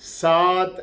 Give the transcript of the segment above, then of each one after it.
7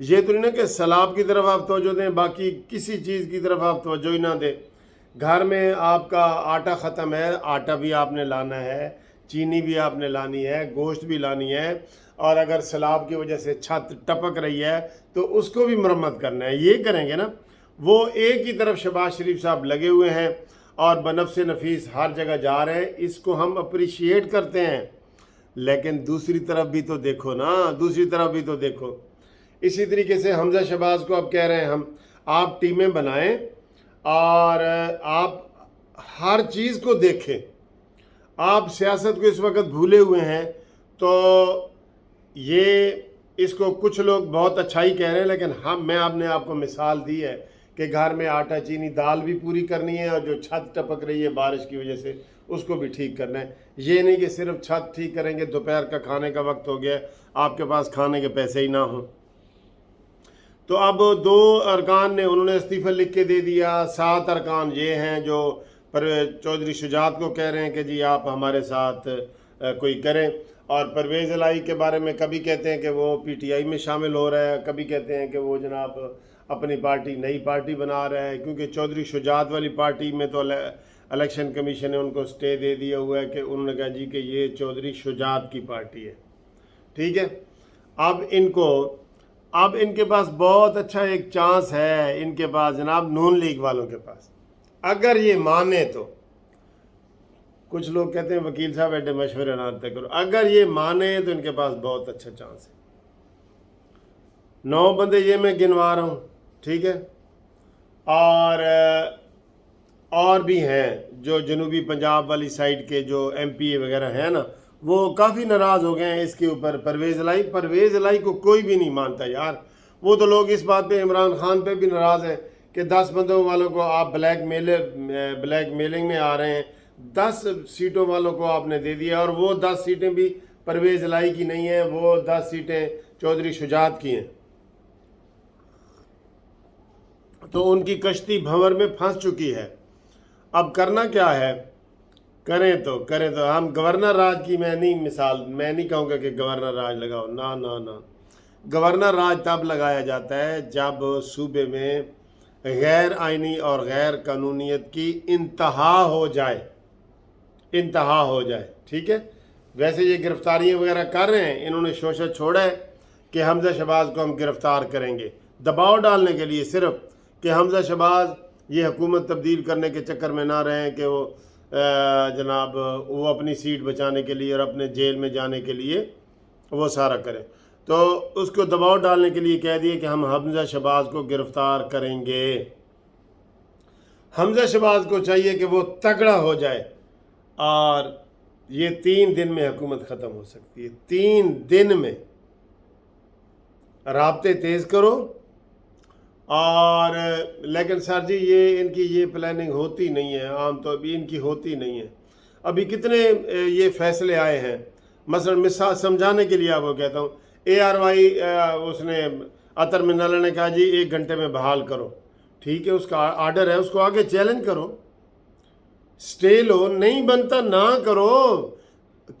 یہ تو نہیں نا کہ سیلاب کی طرف آپ توجہ دیں باقی کسی چیز کی طرف آپ توجہ ہی نہ دیں. گھر میں آپ کا آٹا ختم ہے، آٹا بھی آپ نے لانا ہے، چینی بھی آپ نے لانی ہے، گوشت بھی لانی ہے، اور اگر سیلاب کی وجہ سے چھت ٹپک رہی ہے تو اس کو بھی مرمت کرنا ہے. یہ کریں گے نا. وہ ایک ہی طرف شہباز شریف صاحب لگے ہوئے ہیں اور بنفس نفیس ہر جگہ جا رہے ہیں، اس کو ہم اپریشیٹ کرتے ہیں، لیکن دوسری طرف بھی تو دیکھو نا، دوسری طرف بھی تو دیکھو. اسی طریقے سے حمزہ شہباز کو اب کہہ رہے ہیں آپ ٹیمیں بنائیں اور آپ ہر چیز کو دیکھیں. آپ سیاست کو اس وقت بھولے ہوئے ہیں. تو یہ اس کو کچھ لوگ بہت اچھائی کہہ رہے ہیں، لیکن میں آپ کو مثال دی ہے کہ گھر میں آٹا چینی دال بھی پوری کرنی ہے، اور جو چھت ٹپک رہی ہے بارش کی وجہ سے اس کو بھی ٹھیک کرنا ہے. یہ نہیں کہ صرف چھت ٹھیک کریں گے، دوپہر کا کھانے کا وقت ہو گیا آپ کے پاس کھانے کے پیسے ہی نہ ہوں. تو اب 2 ارکان نے انہوں نے استعفیٰ لکھ کے دے دیا. 7 ارکان یہ ہیں جو چودھری شجاعت کو کہہ رہے ہیں کہ جی آپ ہمارے ساتھ کوئی کریں. اور پرویز الہی کے بارے میں کبھی کہتے ہیں کہ وہ پی ٹی آئی میں شامل ہو رہا ہے، کبھی کہتے ہیں کہ وہ جناب اپنی پارٹی نئی پارٹی بنا رہا ہے، کیونکہ چودھری شجاعت والی پارٹی میں تو الیکشن کمیشن نے ان کو سٹے دے دیا ہوا ہے کہ انہوں نے کہا جی کہ یہ چودھری شجاعت کی پارٹی ہے. ٹھیک ہے. اب ان کے پاس بہت اچھا ایک چانس ہے، ان کے پاس جناب نون لیگ والوں کے پاس، اگر یہ مانے تو. کچھ لوگ کہتے ہیں وکیل صاحب ایڈے مشورے نہ کرو، اگر یہ مانے تو ان کے پاس بہت اچھا چانس ہے. 9 بندے یہ میں گنوا رہا ہوں. ٹھیک ہے. اور بھی ہیں جو جنوبی پنجاب والی سائڈ کے جو ایم پی اے وغیرہ ہیں نا، وہ کافی ناراض ہو گئے ہیں اس کے اوپر. پرویز الہی کو کوئی بھی نہیں مانتا یار. وہ تو لوگ اس بات پہ عمران خان پہ بھی ناراض ہیں کہ 10 بندوں والوں کو آپ بلیک میلنگ میں آ رہے ہیں. 10 سیٹوں والوں کو آپ نے دے دیا، اور وہ 10 سیٹیں بھی پرویز الہی کی نہیں ہیں، وہ 10 سیٹیں چودھری شجاعت کی ہیں. تو ان کی کشتی بھنور میں پھنس چکی ہے. اب کرنا کیا ہے؟ کریں تو ہم گورنر راج کی میں نہیں کہوں گا کہ گورنر راج لگاؤ. نہ گورنر راج تب لگایا جاتا ہے جب صوبے میں غیر آئینی اور غیر قانونیت کی انتہا ہو جائے. ٹھیک ہے. ویسے یہ گرفتاریاں وغیرہ کر رہے ہیں، انہوں نے شوشہ چھوڑا ہے کہ حمزہ شہباز کو ہم گرفتار کریں گے، دباؤ ڈالنے کے لیے، صرف کہ حمزہ شہباز یہ حکومت تبدیل کرنے کے چکر میں نہ رہیں کہ وہ جناب وہ اپنی سیٹ بچانے کے لیے اور اپنے جیل میں جانے کے لیے وہ سارا کریں. تو اس کو دباؤ ڈالنے کے لیے کہہ دیے کہ ہم حمزہ شہباز کو گرفتار کریں گے. حمزہ شہباز کو چاہیے کہ وہ تگڑا ہو جائے، اور یہ 3 دن میں حکومت ختم ہو سکتی ہے. 3 دن میں رابطے تیز کرو. اور لیکن سر جی یہ ان کی یہ پلاننگ ہوتی نہیں ہے، عام طور پہ ان کی ہوتی نہیں ہے. ابھی کتنے یہ فیصلے آئے ہیں، مثلا مثال سمجھانے کے لیے آپ کو کہتا ہوں، ARY اس نے عطر منالہ نے کہا جی 1 گھنٹے میں بحال کرو. ٹھیک ہے، اس کا آرڈر ہے، اس کو آگے چیلنج کرو، سٹے لو. نہیں بنتا نہ کرو.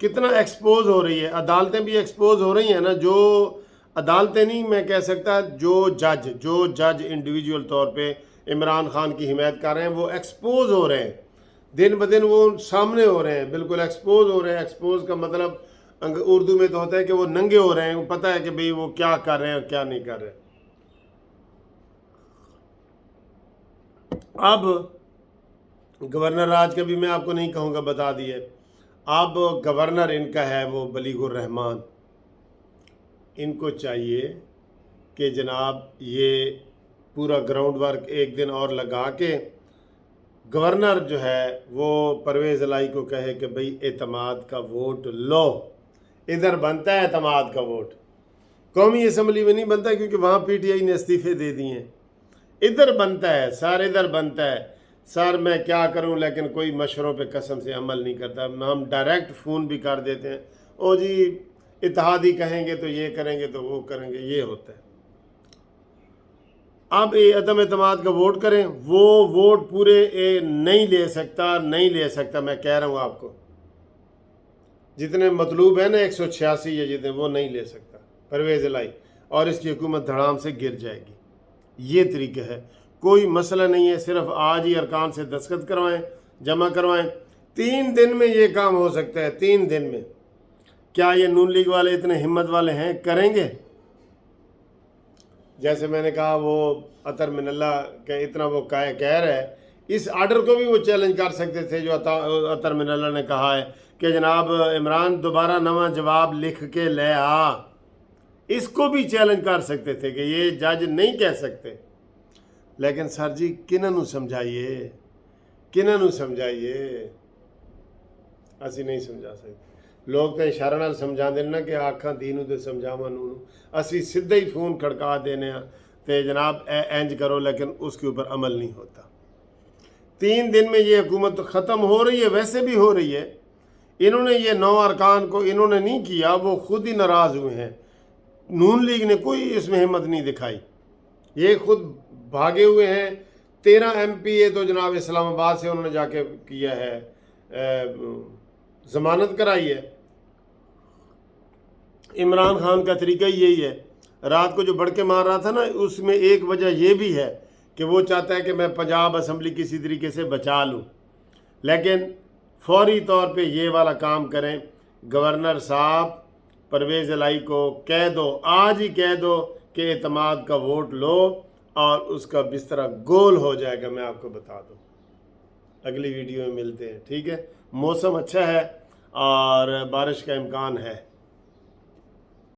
کتنا ایکسپوز ہو رہی ہے، عدالتیں بھی ایکسپوز ہو رہی ہیں نا. جو عدالتیں نہیں میں کہہ سکتا، جو جج انڈیویجول طور پہ عمران خان کی حمایت کر رہے ہیں وہ ایکسپوز ہو رہے ہیں، دن بدن وہ سامنے ہو رہے ہیں، بالکل ایکسپوز ہو رہے ہیں. ایکسپوز کا مطلب اردو میں تو ہوتا ہے کہ وہ ننگے ہو رہے ہیں، وہ پتہ ہے کہ بھئی وہ کیا کر رہے ہیں اور کیا نہیں کر رہے. اب گورنر راج کا بھی میں آپ کو نہیں کہوں گا، بتا دیے. اب گورنر ان کا ہے وہ بلیغ الرحمان. ان کو چاہیے کہ جناب یہ پورا گراؤنڈ ورک 1 دن اور لگا کے گورنر جو ہے وہ پرویز الہی کو کہے کہ بھئی اعتماد کا ووٹ لو. ادھر بنتا ہے اعتماد کا ووٹ، قومی اسمبلی میں نہیں بنتا کیونکہ وہاں PTI نے استعفے دے دیے ہیں. ادھر بنتا ہے سر، ادھر بنتا ہے سر. میں کیا کروں، لیکن کوئی مشوروں پہ قسم سے عمل نہیں کرتا. ہم ڈائریکٹ فون بھی کر دیتے ہیں، او جی اتحادی کہیں گے تو یہ کریں گے تو وہ کریں گے، یہ ہوتا ہے. اب عدم اعتماد کا ووٹ کریں، وہ ووٹ پورے نہیں لے سکتا. میں کہہ رہا ہوں آپ کو، جتنے مطلوب ہیں نا 186 یا جتنے، وہ نہیں لے سکتا پرویز الہی. اور اس کی حکومت دھڑام سے گر جائے گی۔ یہ طریقہ ہے، کوئی مسئلہ نہیں ہے، صرف آج ہی ارکان سے دستخط کروائیں، جمع کروائیں، 3 دن میں یہ کام ہو سکتا ہے، 3 دن میں۔ کیا یہ نون لیگ والے اتنے ہمت والے ہیں؟ کریں گے؟ جیسے میں نے کہا وہ عطر من اللہ کہ اتنا وہ کہہ رہا ہے، اس آرڈر کو بھی وہ چیلنج کر سکتے تھے جو عطر من اللہ نے کہا ہے کہ جناب عمران دوبارہ نواں جواب لکھ کے لے آ، اس کو بھی چیلنج کر سکتے تھے کہ یہ جج نہیں کہہ سکتے۔ لیکن سر جی کنہوں سمجھائیے، کنہوں سمجھائیے، اسی نہیں سمجھا سکتے۔ لوگ تو اشارہ نال سمجھا دینا کہ آکھاں دینوں تے سمجھاواں نونوں، اسی سیدھا ہی فون کھڑکا دینے ہیں تے جناب اینج کرو، لیکن اس کے اوپر عمل نہیں ہوتا۔ 3 دن میں یہ حکومت ختم ہو رہی ہے، ویسے بھی ہو رہی ہے۔ انہوں نے یہ 9 ارکان کو انہوں نے نہیں کیا، وہ خود ہی ناراض ہوئے ہیں۔ نون لیگ نے کوئی اس میں ہمت نہیں دکھائی، یہ خود بھاگے ہوئے ہیں۔ 13 MP تو جناب اسلام آباد سے انہوں نے جا کے کیا ہے، ضمانت کرائی ہے۔ عمران خان کا طریقہ یہی ہے، رات کو جو بڑھ کے مار رہا تھا نا، اس میں ایک وجہ یہ بھی ہے کہ وہ چاہتا ہے کہ میں پنجاب اسمبلی کسی طریقے سے بچا لوں، لیکن فوری طور پہ یہ والا کام کریں۔ گورنر صاحب پرویز الہی کو کہہ دو، آج ہی کہہ دو کہ اعتماد کا ووٹ لو اور اس کا بستر گول ہو جائے گا، میں آپ کو بتا دوں۔ اگلی ویڈیو میں ملتے ہیں، ٹھیک ہے؟ موسم اچھا ہے اور بارش کا امکان ہے۔